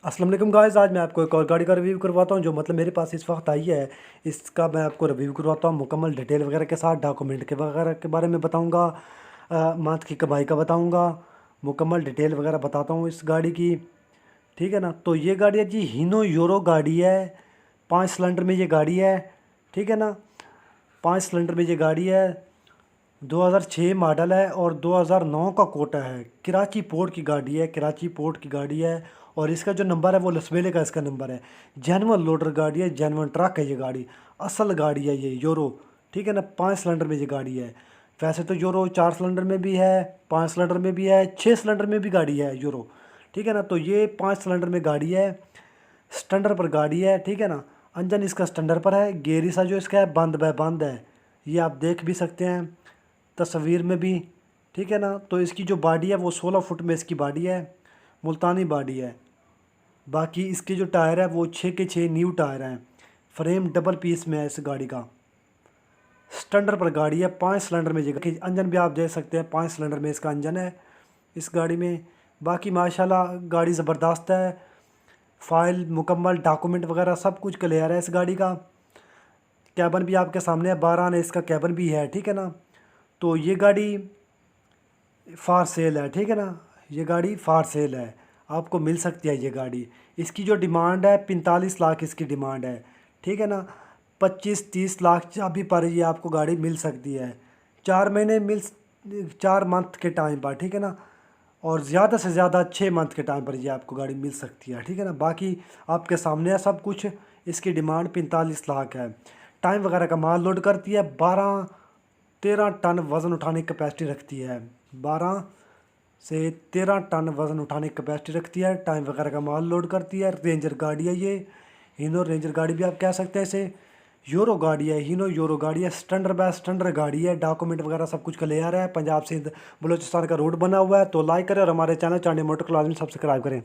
अस्सलाम वालेकुम गाइस, आज मैं आपको एक और गाड़ी का रिव्यू करवाता हूँ जो मेरे पास इस वक्त आई है। इसका मैं आपको रिव्यू करवाता हूँ मुकम्मल डिटेल वगैरह के साथ, डॉक्यूमेंट के वगैरह के बारे में बताऊँगा, मंथ की कमाई का बताऊँगा, मुकम्मल डिटेल वगैरह बताता हूँ इस गाड़ी की। ठीक है ना। तो ये गाड़ी है जी, हीनो यूरो गाड़ी है, 5 सिलेंडर में ये गाड़ी है। ठीक है ना। 5 सिलेंडर में ये गाड़ी है, 2006 मॉडल है और 2009 का कोटा है। कराची पोर्ट की गाड़ी है, कराची पोर्ट की गाड़ी है। और इसका जो नंबर है वो लसबेले का इसका नंबर है। जेनवन लोडर गाड़ी है, जेनवन ट्रक है ये गाड़ी, असल गाड़ी है ये यूरो। ठीक है ना। 5 सिलेंडर में ये गाड़ी है। वैसे तो यूरो 4 सिलेंडर में भी है, 5 सिलेंडर में भी है, 6 सिलेंडर में भी गाड़ी है यूरो। ठीक है ना। तो ये 5 सिलेंडर में गाड़ी है, स्टैंडर्ड पर गाड़ी है। ठीक है ना। इंजन इसका स्टैंडर्ड पर है, गेयर सा जो इसका है बंद बाय बंद है, ये आप देख भी सकते हैं तस्वीर में भी। ठीक है ना। तो इसकी जो बॉडी है वो 16 फुट में इसकी बॉडी है, मुल्तानी बॉडी है। बाकी इसके जो टायर है वो 6 के 6 न्यू टायर हैं। फ्रेम डबल पीस में है इस गाड़ी का, स्टैंडर्ड पर गाड़ी है। 5 सिलेंडर में जगह इंजन भी आप देख सकते हैं, 5 सिलेंडर में इसका इंजन है इस गाड़ी में। बाकी माशाल्लाह गाड़ी ज़बरदस्त है, फाइल मुकम्मल, डॉक्यूमेंट वगैरह सब कुछ क्लियर है इस गाड़ी का। कैबन भी आपके सामने है, 12 आने इसका कैबन भी है। ठीक है ना। तो ये गाड़ी फार सेल है। ठीक है ना। ये गाड़ी फार सेल है, आपको मिल सकती है ये गाड़ी। इसकी जो डिमांड है 45 लाख इसकी डिमांड है। ठीक है ना। 25-30 लाख चाबी पर ये आपको गाड़ी मिल सकती है, 4 महीने मिल, 4 मंथ के टाइम पर। ठीक है ना। और ज़्यादा से ज़्यादा 6 मंथ के टाइम पर ये आपको गाड़ी मिल सकती है। ठीक है ना। बाकी आपके सामने है सब कुछ। इसकी डिमांड 45 लाख है। टाइम वगैरह का माल लोड करती है, 12-13 टन वज़न उठाने की कैपेसिटी रखती है। 12 से 13 टन वज़न उठाने की कैपेसिटी रखती है। टाइम वगैरह का माल लोड करती है। रेंजर गाड़ी है ये, हीनो रेंजर गाड़ी भी आप कह सकते हैं इसे। यूरो गाड़ी है, हीनो यूरो गाड़ी है, स्टैंडर्ड बाय स्टैंडर्ड गाड़ी है। डॉक्यूमेंट वगैरह सब कुछ क्लियर है। पंजाब सिंध बलूचिस्तान का रोड बना हुआ है। तो लाइक करें और हमारे चैनल चांदी मोटर को लाजमी सब्सक्राइब करें।